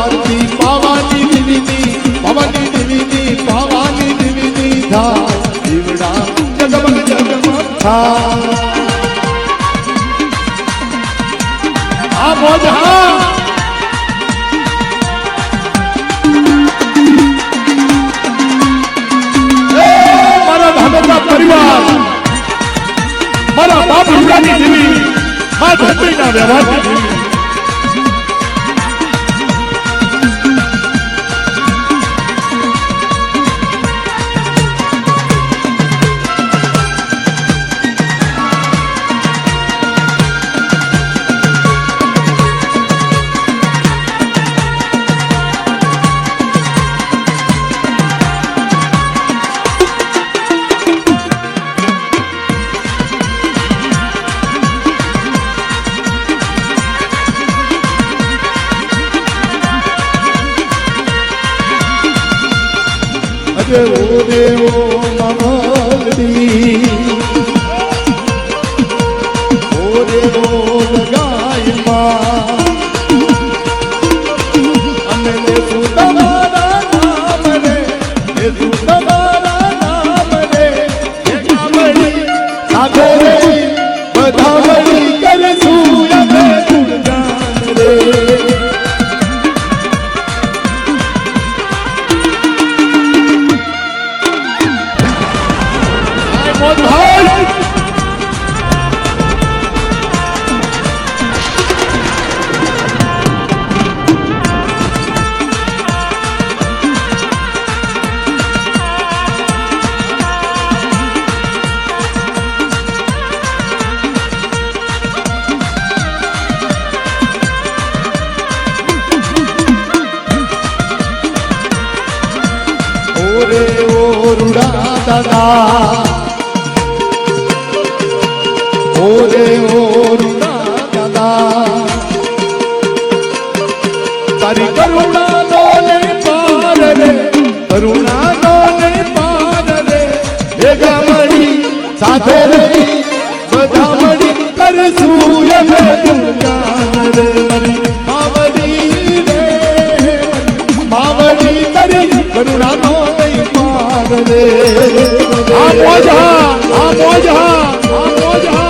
આરતી પાવાની દેવીની પાવાની દેવીની પાવાની દેવીની ધા દીવડા જગમગ જગમગ થા આ મોજ હા મારા ભાગવતના પરિવાર મારા બાપ હીરાની દેવી મા ધરતીના વ્યવહારની દેવી દેવો દેવો મમલડી ઓ દેવો ગાયમાં અમે લેશું તમારા નામ રે લેશું તમારા નામ રે ગામડી સાથે રે બધા મળી કરશું અમે ગુણગાન રે ઓરે ઓરુડા દાદા તારી કરુણા નો ને પાર રે કરુણા નો ને પાર રે ભેગા મળી સાથે રહી બધા મળી કરશું અમે ગુણગાન રે માવડી રે માવડી કરી કરુણા નો નહીં પાર રે આ મોજ હા આ મોજ હા આ મોજ હા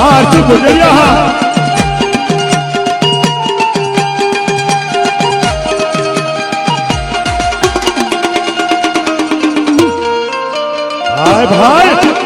आरती गुजरिया हाय भाई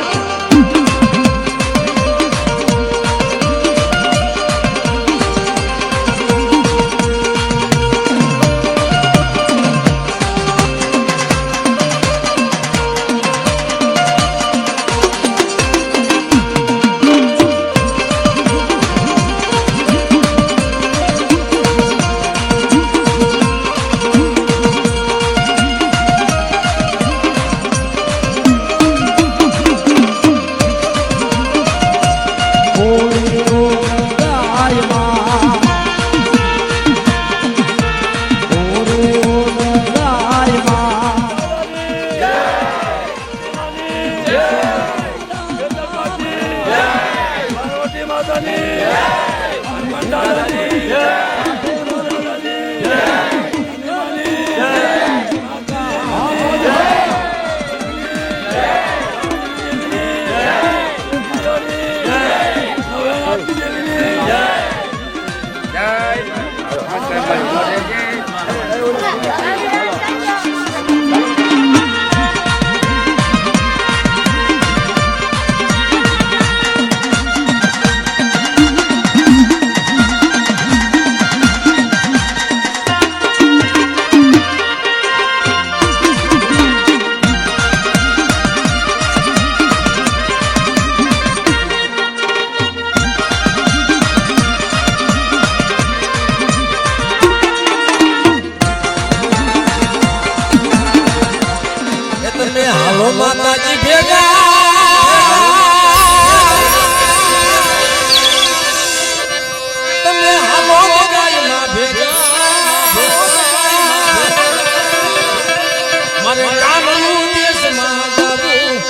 માતાજી ભેગા તમે હાલો ગાયના ભેગા મારે કામનું દેશમાં જાવું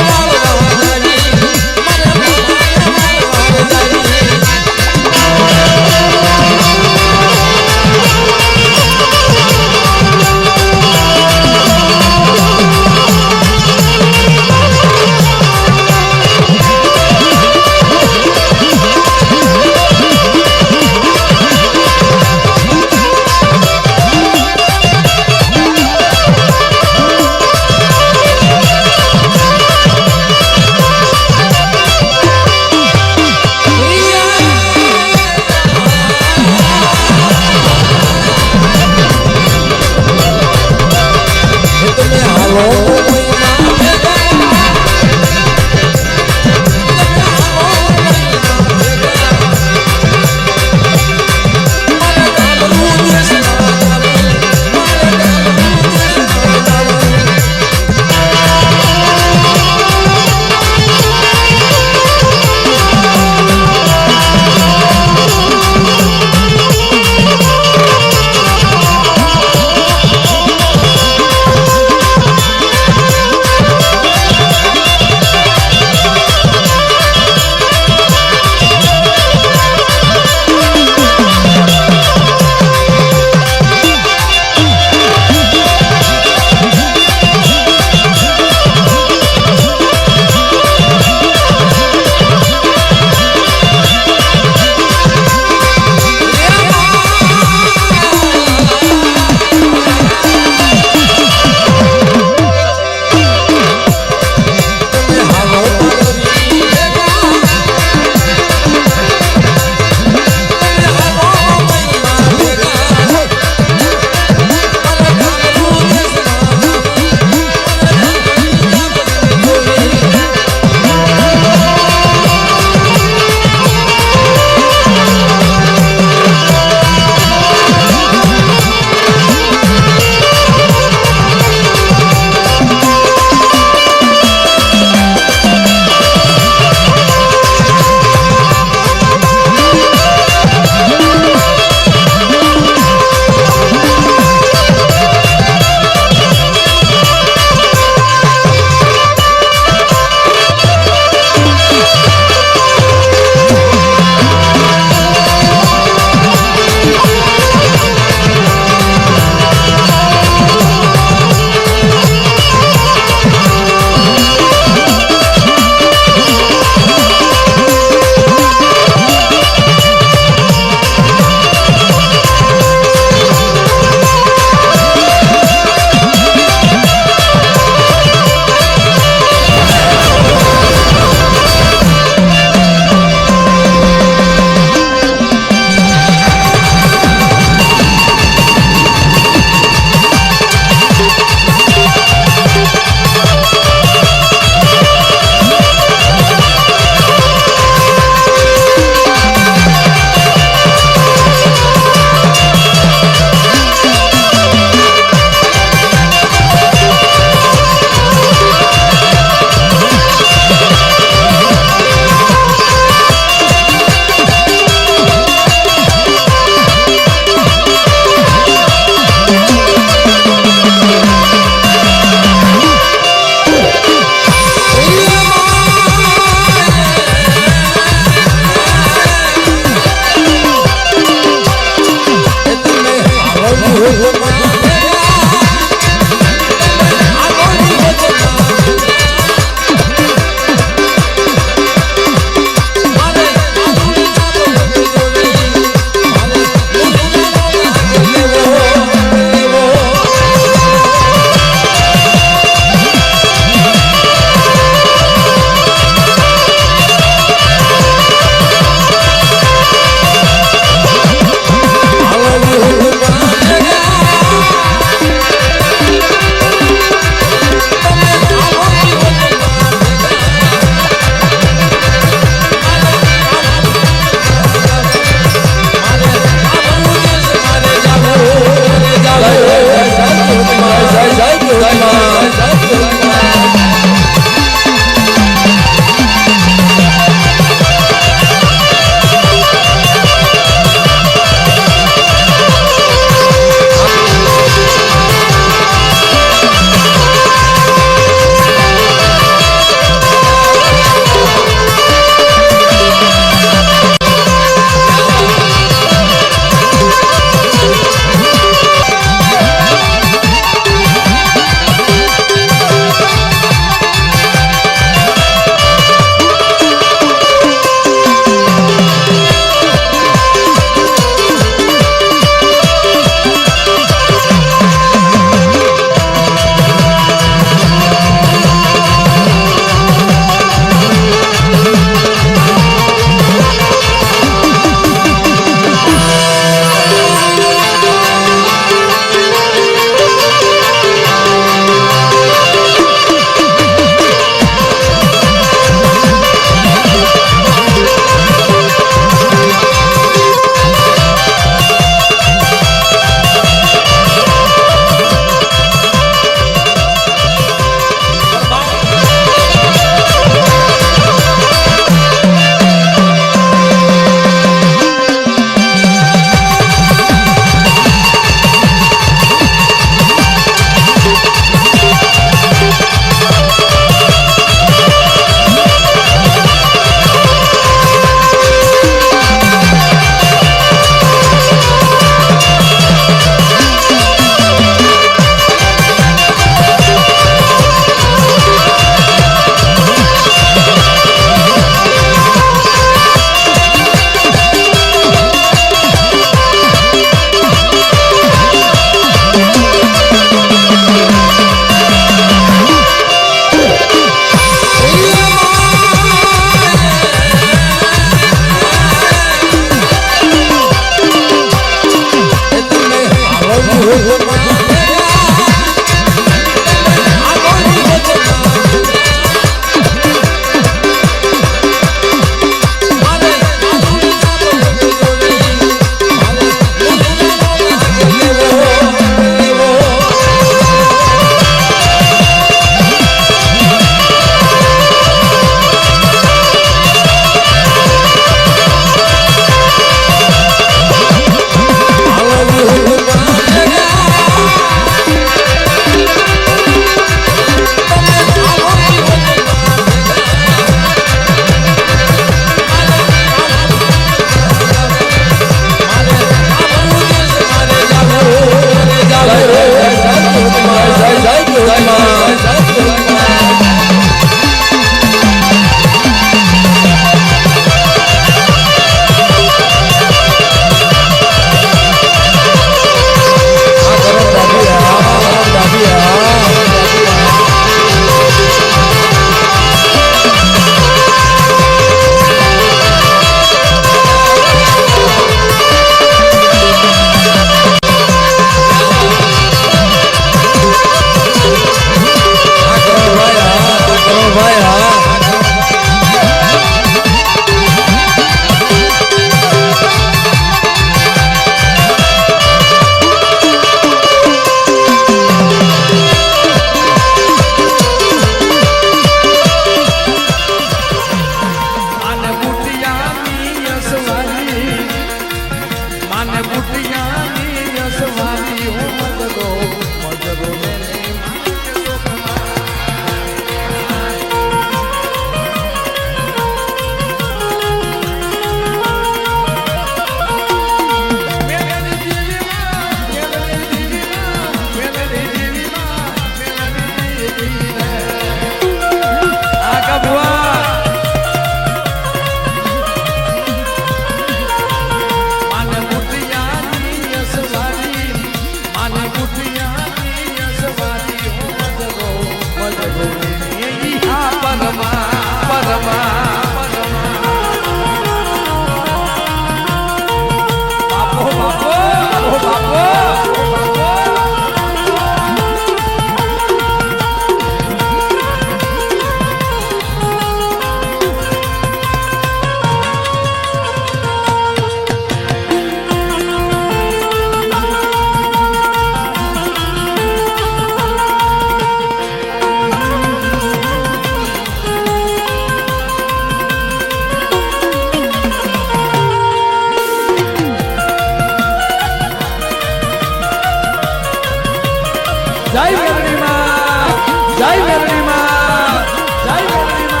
જય મેરડી માં જય મેરડી માં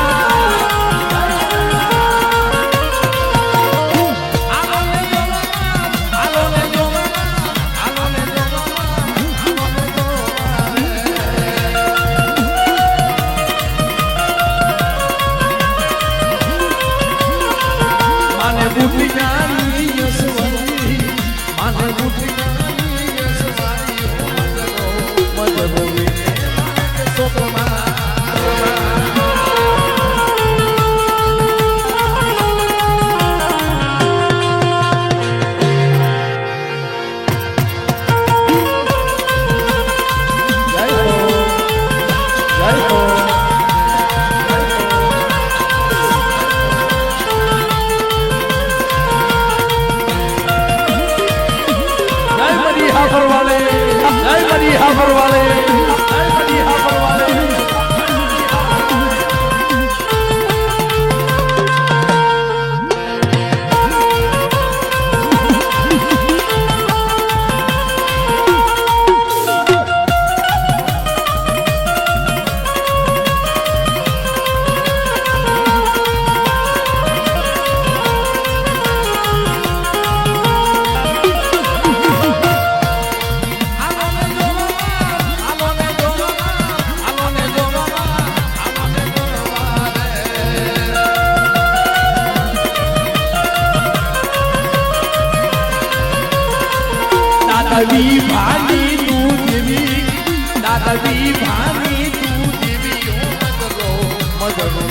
દાદવી ભાની તું દેવી દાદવી ભાની તું દેવી મજરો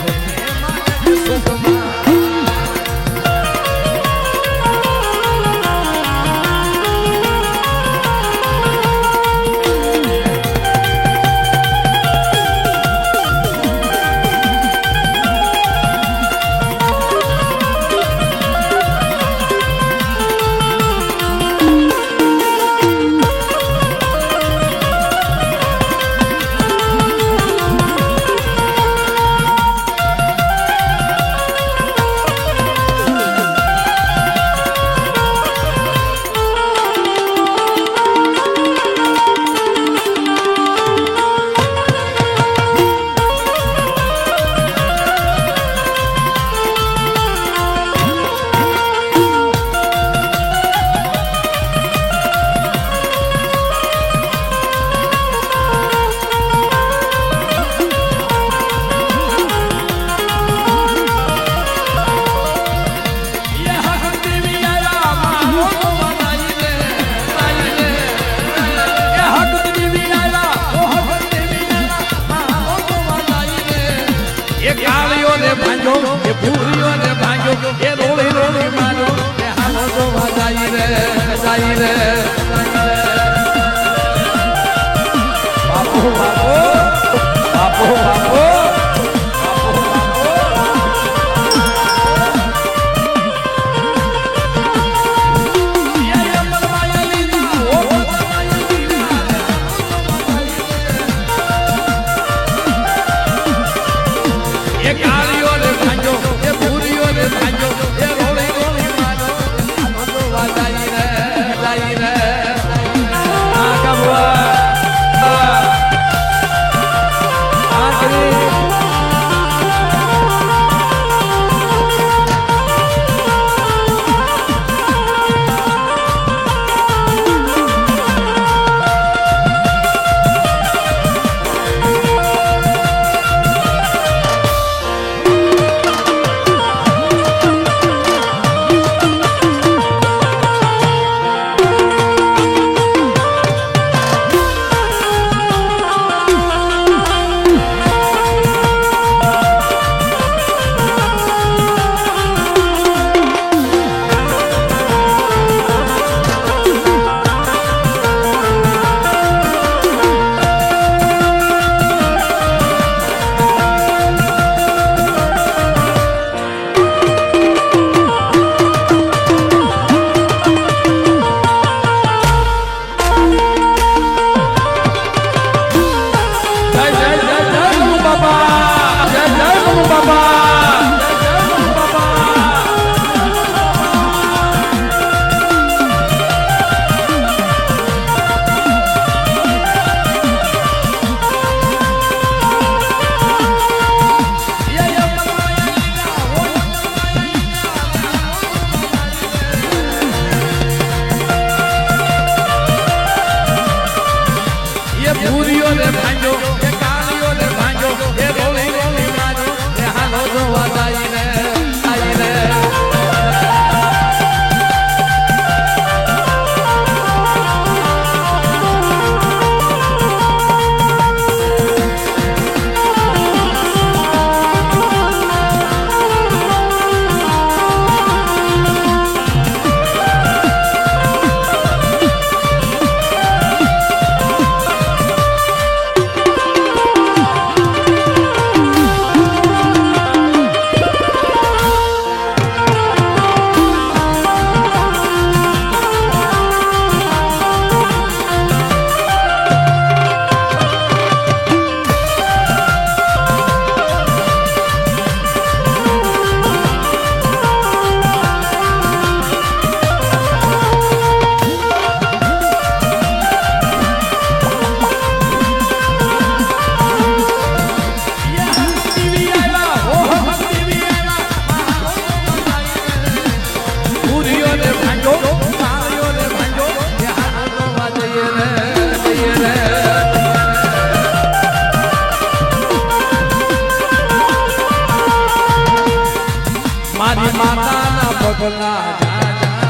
પગલા જા જા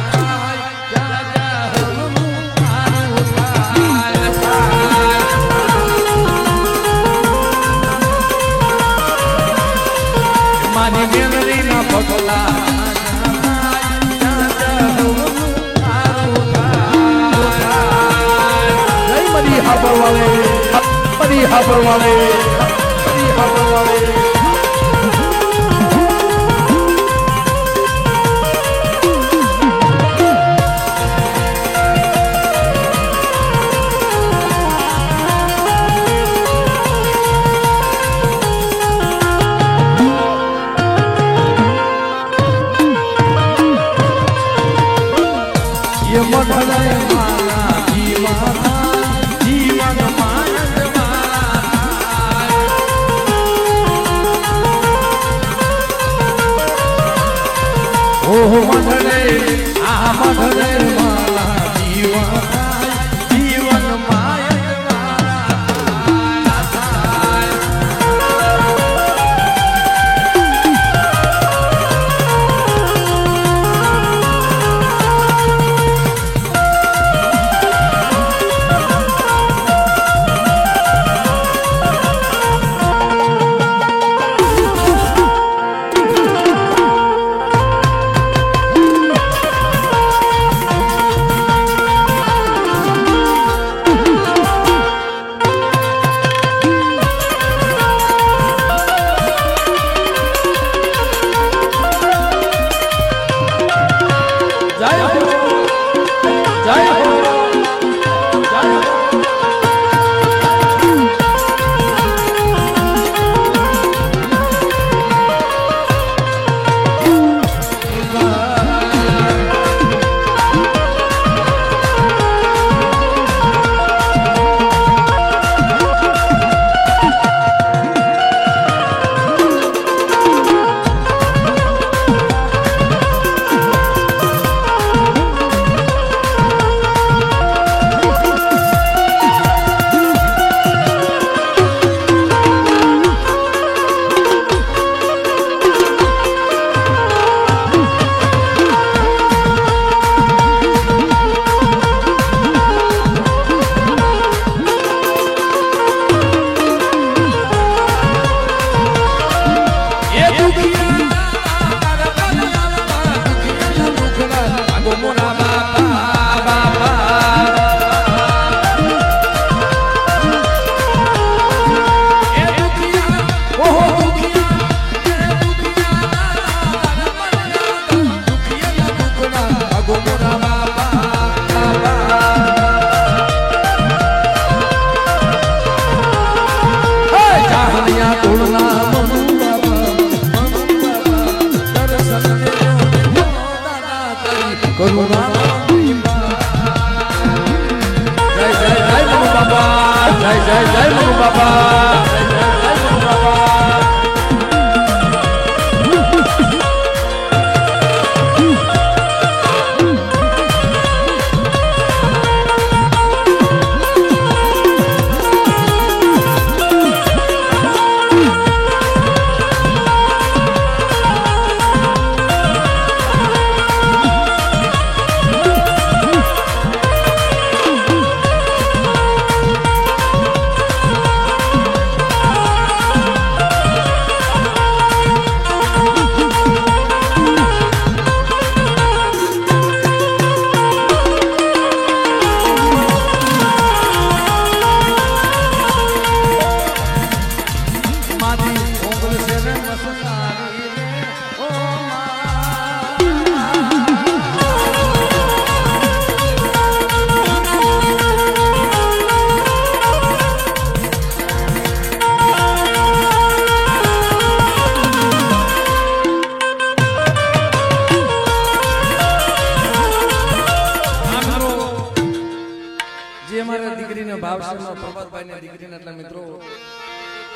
જા જા હમનું તારું થાય મારી મેલડી ના પગલા જા જા હમનું તારું થાય જય મરી હાબર વાલે મરી હાબર વાલે મરી હાબર વાલે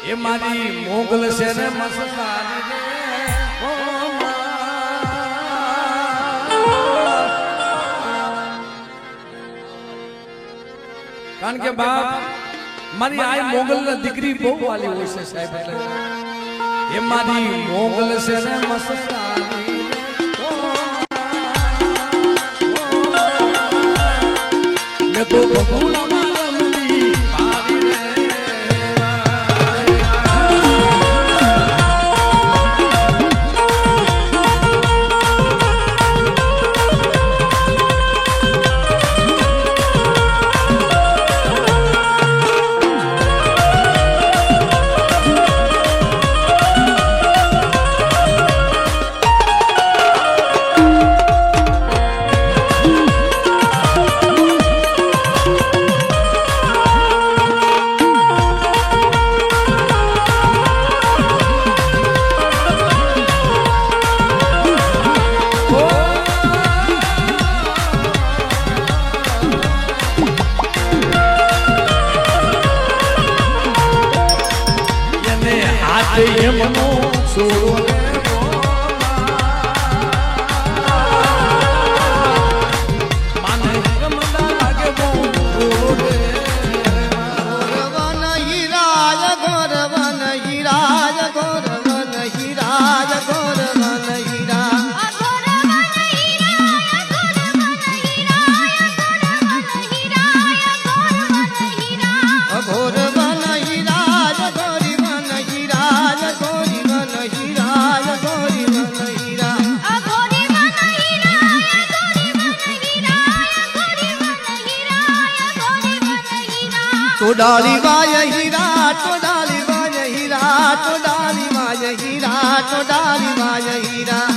એ મારી મોગલ છે ને મસ્તાની કારણ કે બાપ મારી આ મોગલ ના દીકરી બહુ વાલી હોય છે સાહેબ એટલે એ મારી મોગલ છે ને મસ્તાની તો બગુડામાં રમતી મારી રે એમનો છોડો માને ગમતા લાગે બહુ ગોરવન હીરાજ ગોરવન હીરાજ ગોરવન હીરાજ ગોરવન હીરા ગોરવન હીરાજ ગોરીવન હીરાજ ગોરીવન હીરાજ ગોરીવન હીરા ટોડાલી વાય હીરા ટોડાલી વાય હીરા ટોડાલી વાય હીરા ટોડાલી વાય હીરા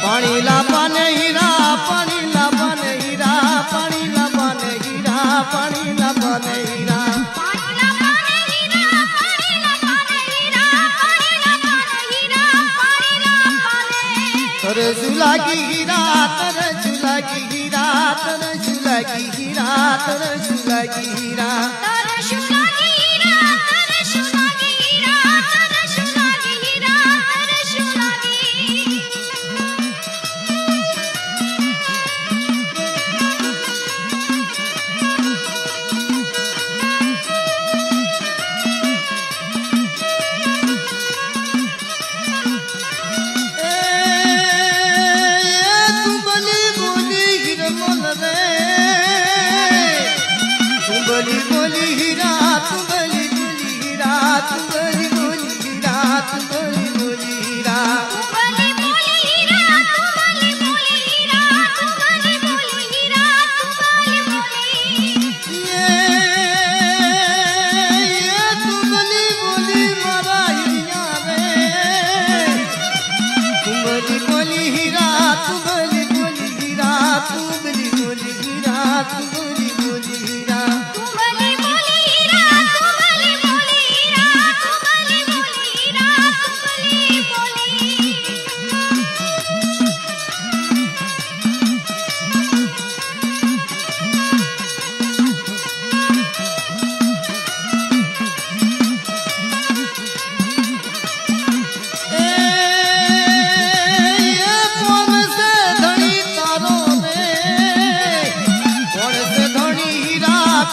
પાણીલા પાને હીરા પાણીલા પાને હીરા પાણીલા પાને હીરા પાણીલા પાને હીરા તરસુ લાગી હીરા તરસુ લાગી હીરા તરસુ લાગી હીરા તરસુ લાગી હીરા બોલી બોલી હીરા તું બોલી બોલી હીરા તું બોલી બોલી હીરા તું બોલી બોલી હીરા તું બોલી બોલી મારા હીરા રે તું બોલી બોલી હીરા તું બોલી બોલી હીરા તું બોલી બોલી હીરા તું બોલી બોલી હીરા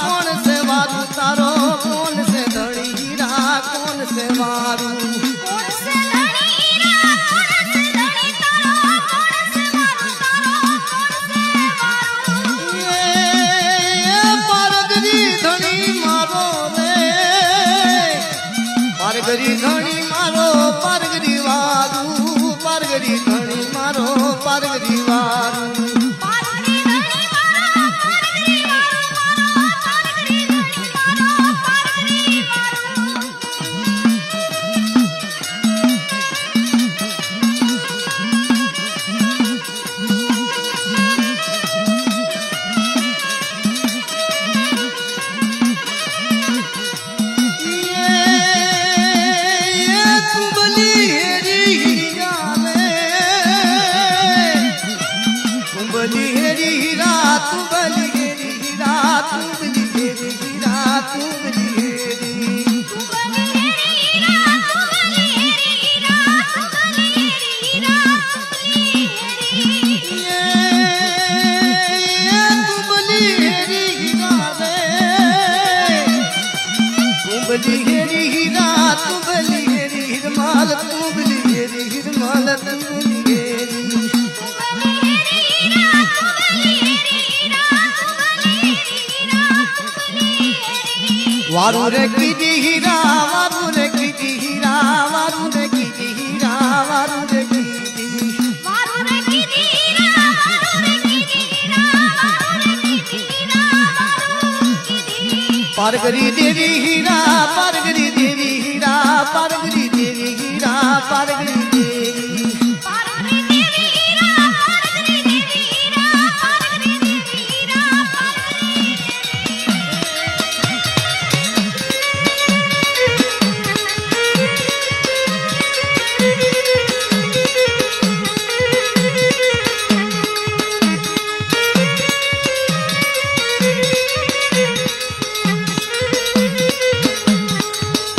कौन से वारू तारो कौन से धड़ी हीरा कौन से वारू पारगरी धनी मारो रे पारगरी धनी मारो पारगरी वारू पारगरी धनी मारो पारगरी वारू હિરમાલ તું બલી હેરી હિરમાલ તું બલી હેરી વારું રે કીધી હીરા વારું રે કીધી હીરા વારું રે કીધી હીરા વારું રે કીધી પારગરી દેવી હીરા પારગરી દેવી હીરા પારગરી દેવી હીરા પારગરી દેવી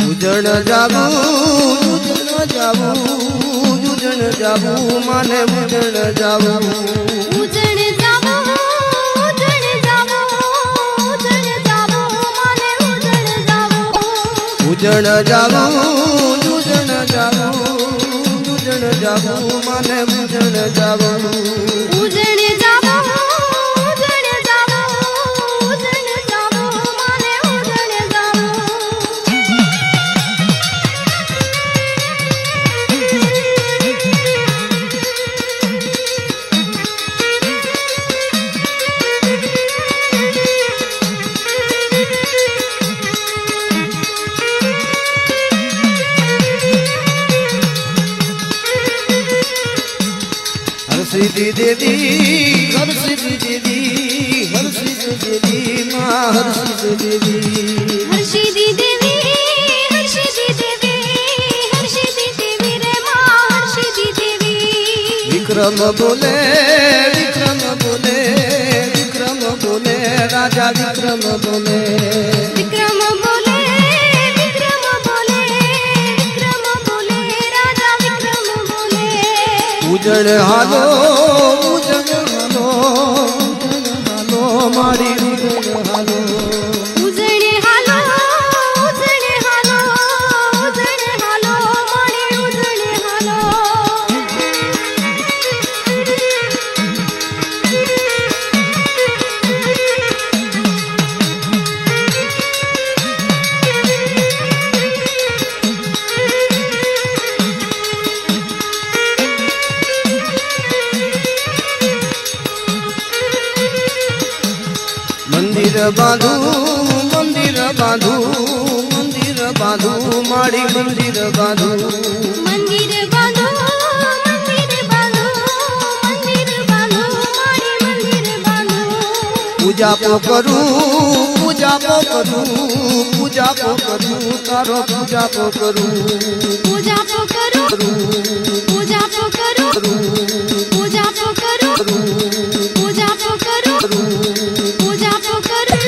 ઉજણ જાવું માને ઉજણ જાવું ઉજણ જાવું માને ઉજણ જાવું હરસિદ્ધિ દેવી હરસિદ્ધિ દેવી હરસિદ્ધિ દેવી માં હરસિદ્ધિ દેવી હર્ષિદી દેવી હર્ષિદી દેવી હર્ષિદી દેવી રે માં હર્ષિદી દેવી વિક્રમ બોલે વિક્રમ બોલે વિક્રમ બોલે રાજા વિક્રમ બોલે વિક્રમ બોલે વિક્રમ બોલે વિક્રમ બોલે રાજા વિક્રમ બોલે ઉજણ હાલો મારી ઉજણ હાલો ઉજણે હાલો ઉજણે હાલો ઉજણે હાલો મારી ઉજણે હાલો મંદિર બાંધું મંદિર બાંધું મંદિર બાંધું મારી મંદિર બાંધું મંદિર બાંધો મંદિર બાંધો મંદિર બાંધો મારી મંદિર બાંધો પૂજા પો કરું પૂજા પો કરું પૂજા પો કરું તારો પૂજા પો કરું પૂજા તો કરો પૂજા તો કરો પૂજા તો કરો પૂજા તો કરો પૂજા તો કરો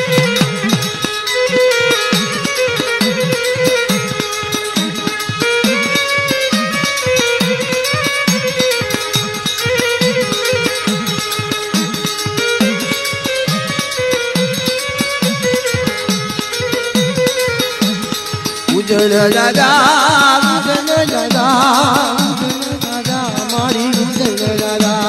ઉજણ દાદા ઉજણ દાદા મારી ઉજણ દાદા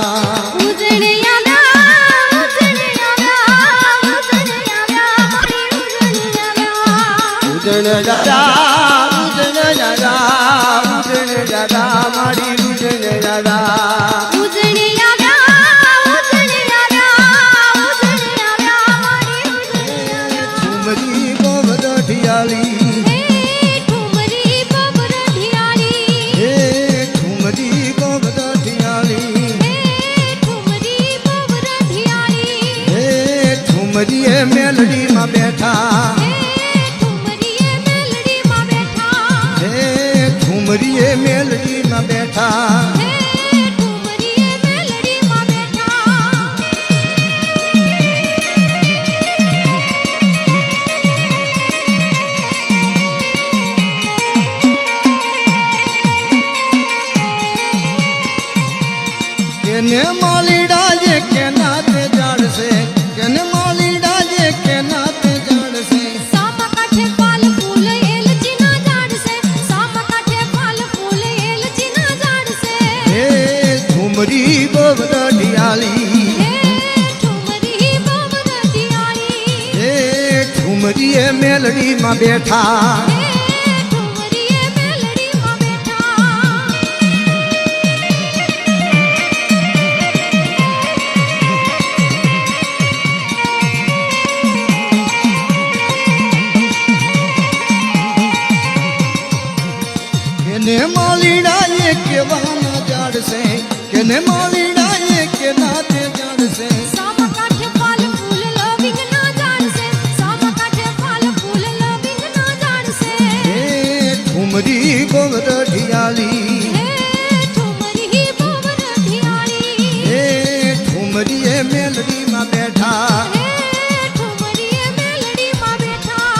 ઉજણે આવ્યા ઉજણે આવ્યા ઉજણે આવ્યા મારી ઉજણે આવ્યા ઉજણ દાદા ઉજણ દાદા ઉજણ દાદા મારી ઉજણ દાદા ઉજણે આવ્યા ઉજણે આવ્યા ઉજણે આવ્યા મારી ઉજણે આવ્યા ઠુમરી ગોવદઢિયાળી ઠુમરી બબરઢિયાળી હે ઠુમરી ગોવદઢિયાળી ઠુમરી બબરઢિયાળી હે ઠુમરી એ મેલડીમાં બેઠા ઠુમરીએ મેલડીમાં બેઠા હે ઠુમરી એ મેલડીમાં બેઠા ઠુમરીએ મેલડીમાં બેઠા કેને માલીડા જે કેના તે જાણશે કેને માલીડા જે કેના તે જાણશે સામા કાંઠે ફાલ ફૂલ એલચીના ઝાડ છે સામા કાંઠે ફાલ ફૂલ ઠુમરી બવરઢિયાળી હે ઠુમરી બવરઢિયાળી હે ઠુમરીએ મેલડીમાં બેઠા હે ઠુમરીએ મેલડીમાં બેઠા કેને માલીડાએ કેવાના જાડશે કેને માલીડાએ કે નાતે જાડશે સામા કાંઠે ફાલ ફૂલ લવિંગ ના જાણશે સામા કાંઠે ફાલ ફૂલ લવિંગ ના જાણશે હે ઠુમરી બવરઢિયાળી હે ઠુમરી બવરઢિયાળી હે ઠુમરીએ મેલડીમાં બેઠા હે ઠુમરીએ મેલડીમાં બેઠા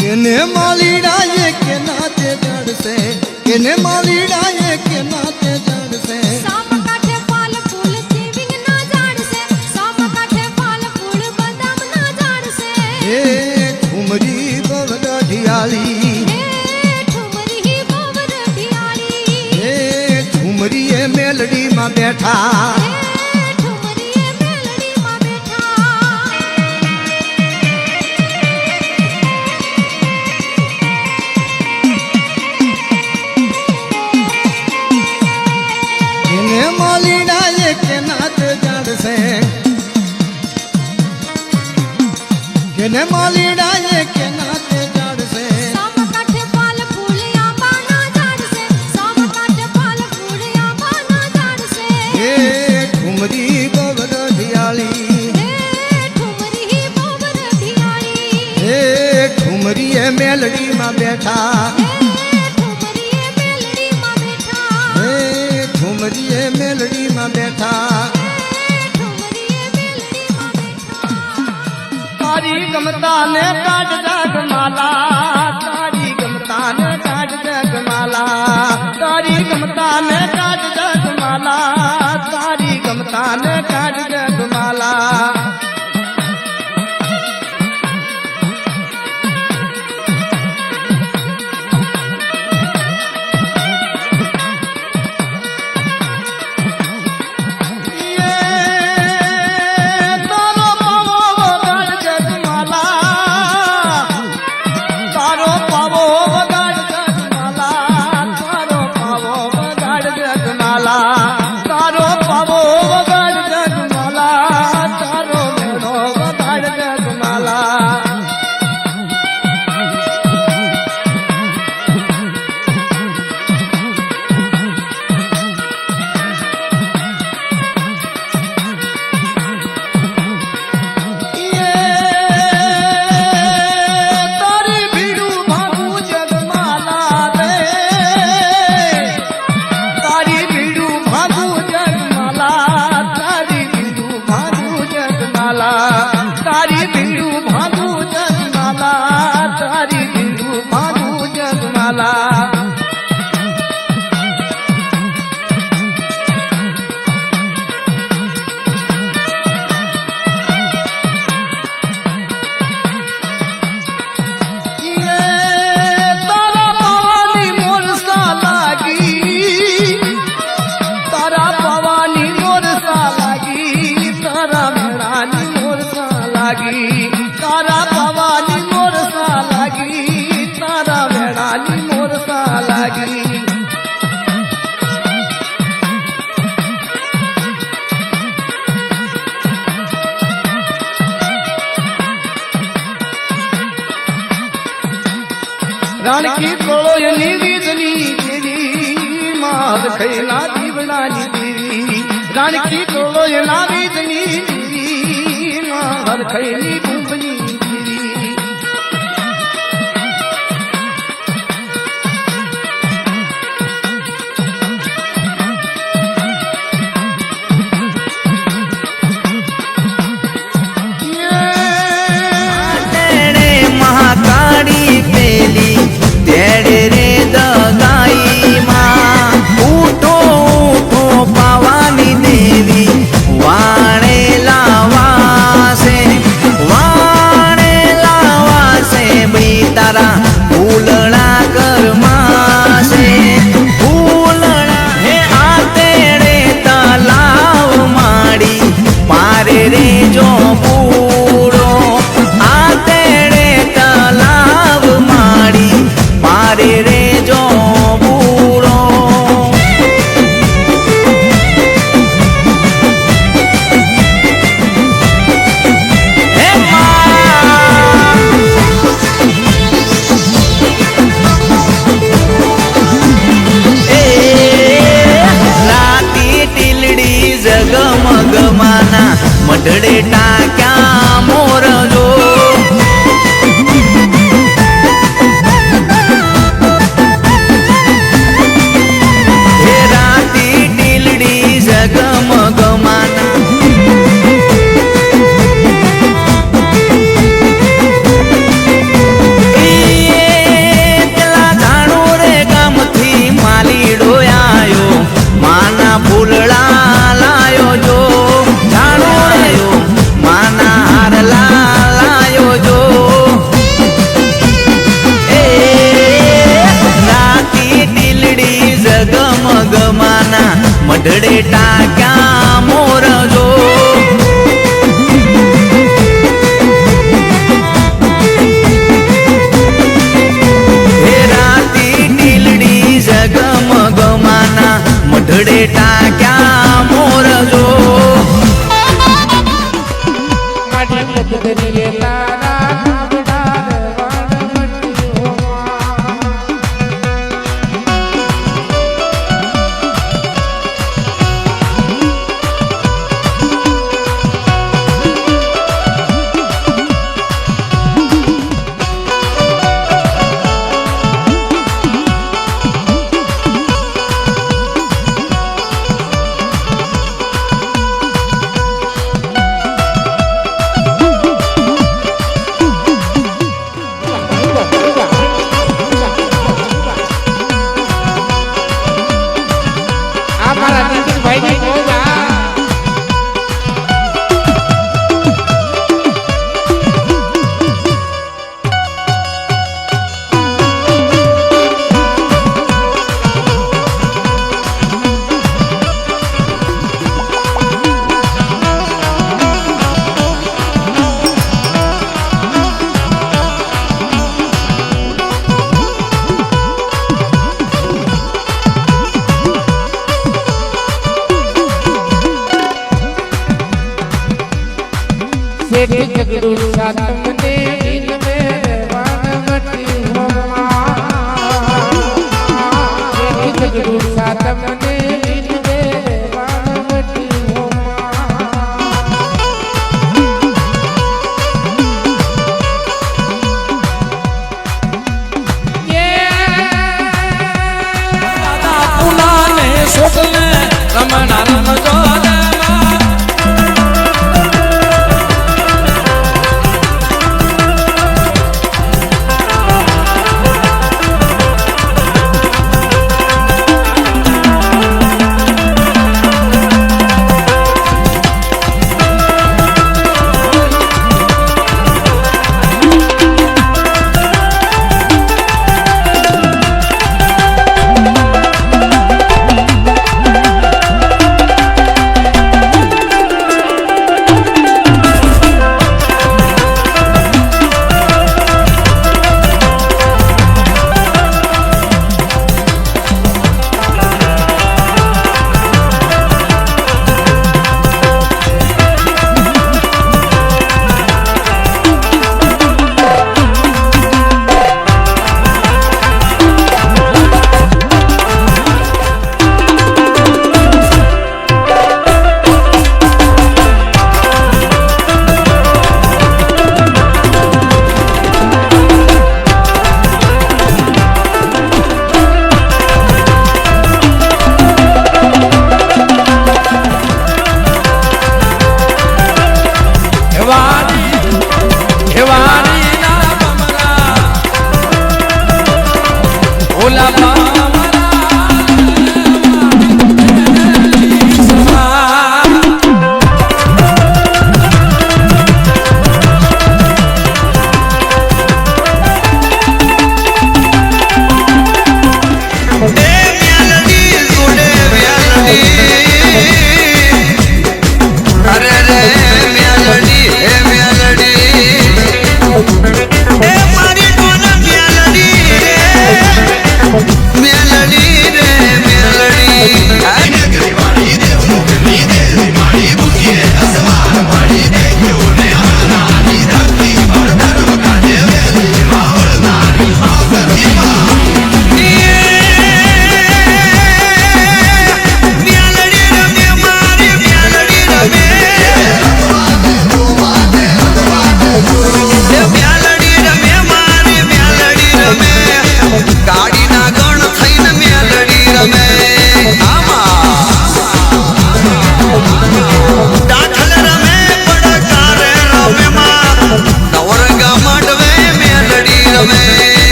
કેને માલીડાએ કે નાતે જાડશે કેને માલીડાએ કે નાતે જાડશે સામા કાંઠે ફાલ ફૂલ લવિંગ ના જાણશે સામા કાંઠે ફાલ ફૂલ બદામ ના જાણશે હે ઠુમરી બવરઢિયાળી હે ઠુમરી બવરઢિયાળી હે ઠુમરીએ મેલડીમાં બેઠા હે ઠુમરીએ મેલડીમાં બેઠા કેને માલીડાએ કે નાતે જાડશે કેને માલીડાએ કે નાતે જાડશે સામા કાંઠે ફાલ ફૂલ આંબા ના જાણશે સામા કાંઠે ફાલ ફૂલ આંબા ના જાણશે હે ઠુમરી બવરઢિયાળી હે ઠુમરી બવરઢિયાળી હે ઠુમરીએ મેલડીમાં બેઠા હે ઠુમરીએ મેલડીમાં બેઠા હે ઠુમરીએ મેલડીમાં બેઠા ઠુમરીએ મેલડીમાં બેઠા તારી ગમતા ને કાઢ જગમાલા તારી ગમતા ને કાઢ જગમાલા તારી ગમતા ને કાઢ જગમાલા તારી ગમતા ને કાઢ જગમાલા તારો પાવો વગાડ જગમાલા તારો પાવો વગાડ જગમાલા તારો પાવો વગાડ જગમાલા તારો મેળો વગાડ જગમાલા તારી ભીડું ભાગું જગમાલા રે તારી ભીડું ભાગું જગમાલા તારી ભીડું ભાગું જગમાલા તારી ભીડું ભાગું જગમાલા તારી ભીડું ભાગું જગમાલા તારા પવાની મોરસા લાગી તારા પવાની મોરસા લાગી તારા મેળાની મોરસા લાગી તારા પવાની મોરસા લાગી તારા મેળાની મોરસા લાગી રાણકી કોળો એની વીજની દેવી માર ખૈના દીવડાની દેવી રાણકી કોળો એના વીજની દેવી માર ખૈની કુંભની દેવી મહાકાળી પેલી તેડે રે દગાઈ માં ઉઠો ઉઠો પાવાની દેવી વાણેલા મઢડે ટાક્યા મોર જો હે રાતી ટીલડી જગમગમાના પેલા જાણો રે ગામથી માલીડો આયો માના ફૂલડા લાયો જો જાણો રે માના હારલા લાયો જો એ રાતી ટીલડી જગમગમાના મઢડે ટાક્યા મોર જો હે રાતી ટીલડી જગમગમાના મઢડે ટાક્યા મોર જો મારી મધદરીએ તારા ગામડાર વણવટીઓમાં. આ મારા નીતિનભાઈની મોજ આ. શેઠ જગડું સાતમને દિલ મેં વણવટીઓમાં. શેઠ જગડું સાતમને દિલ મેં વણવટીઓમાં.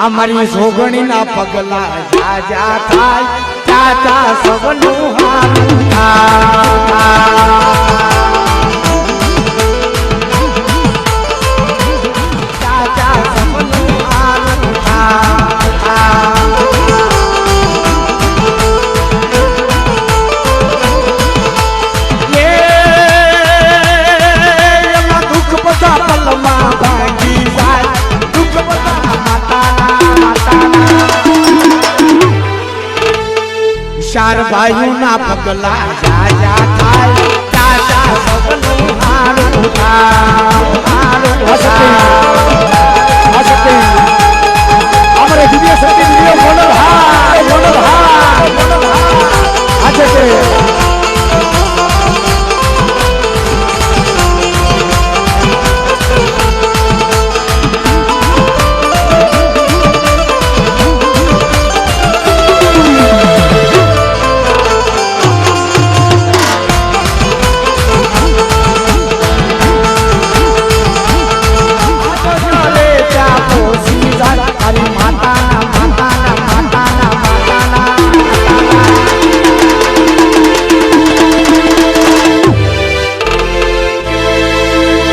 અમારી સોગણીના પગલા જાજા થાય ચાચા સબનું હારું થાય ચાચા સબનું હારું થાય એમાં દુઃખ બધા પલમાં ભાંગી જાય દુઃખ બધા ચાર ભાઈઓના પગલા જાજા થાય ચાચા સબનું હારું થાય અમારે દિવ્ય શક્તિ દિવ્ય મોડલ હા આજે તે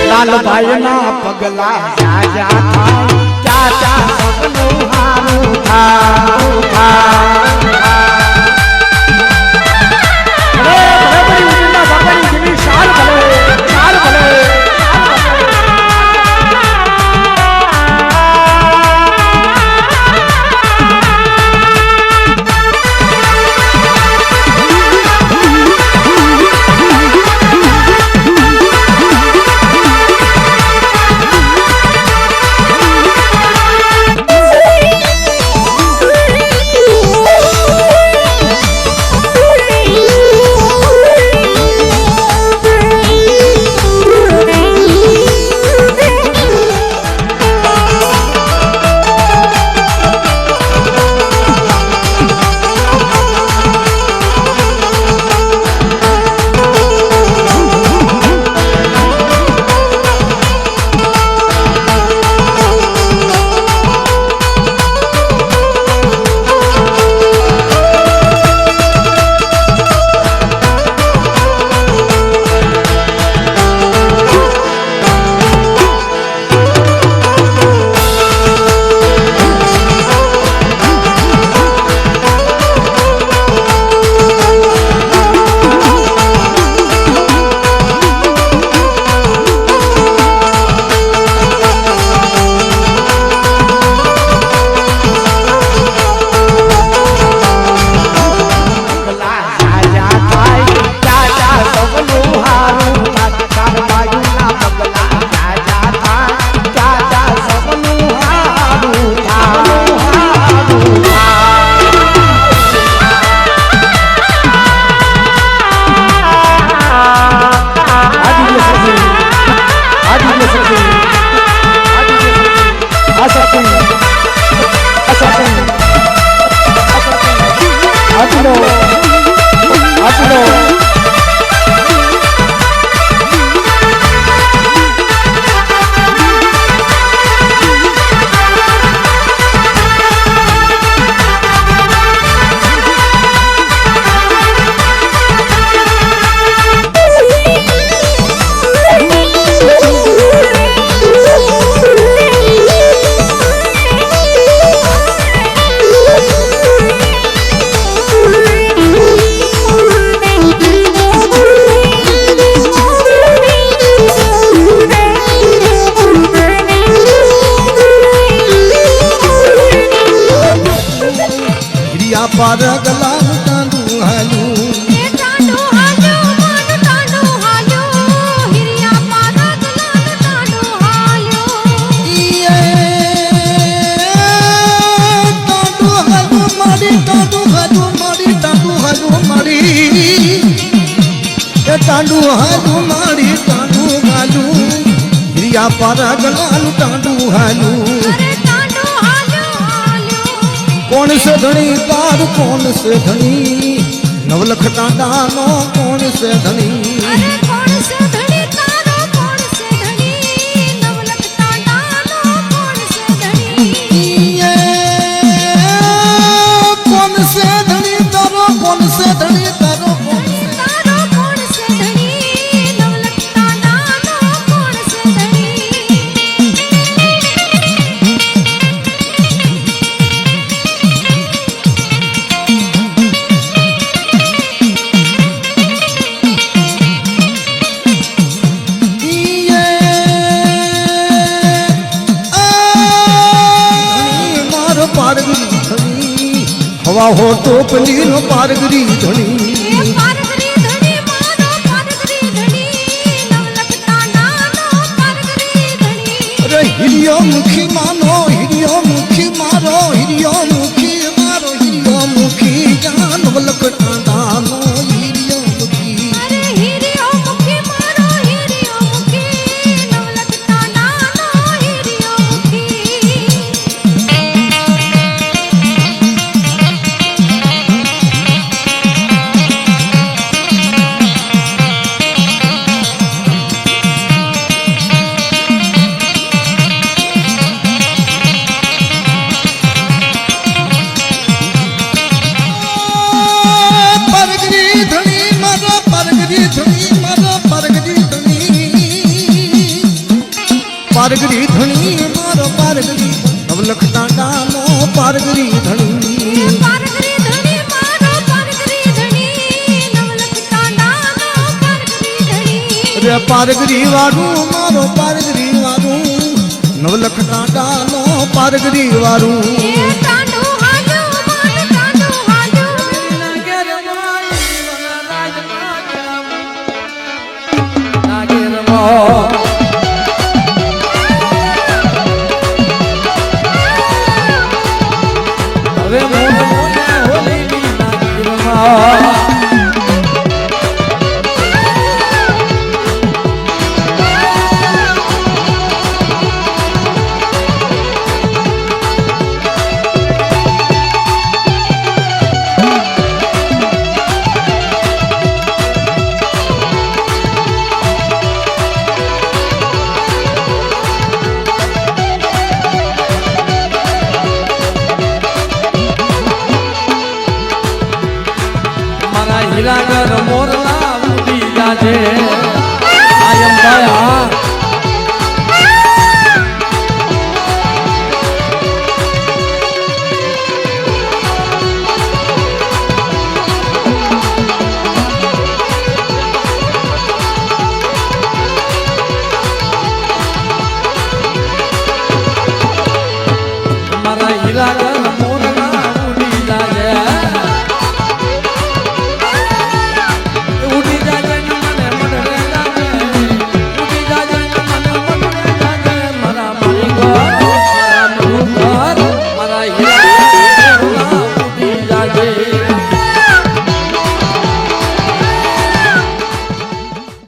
લાલભાઈના પગલા જાજા થાય ચાચા સબનું હારું થાય टांडू हालू मारी टांडू गालू हिरिया पारा गलालू टांडू हालू कौन से धनी तार कौन से धनी नवलख टांडा नो कौन से धनी પારગરી ધણી હવા હો ટોપલી નો પારગરી ધણી એ પારગરી ધણી મારો પારગરી ધણી નવલખતા નાનો પારગરી ધણી અરે હિરિયો મુખી માનો હિરિયો મુખી મારો હિરિયો મુખી મારો હિરિયો મુખી જાન વલકટા દાનો હિરિયો મુખી અરે હીરિયો મુખી મારો હીરિયો મુખી નવલખતા નાનો હીરિયો મુખી પારગરી ધણી મારો પારગરી ધણી મારો પારગરી ધણી પારગરી ધણી મારો પારગરી નવલખતા દાનો પારગરી ધણી પારગરી ધણી મારો પારગરી ધણી નવલખતા નાનો પારગરી ધણી રે પારગરી વાળું મારો પારગરી વાળું નવલખતા દાનો પારગરી વાળું એ ટાંડો હાજો મારો ટાંડો હાજો હવે મોઢ હોલીની નાગીરમાં હીરાગર મોરલા ઉડી જાજે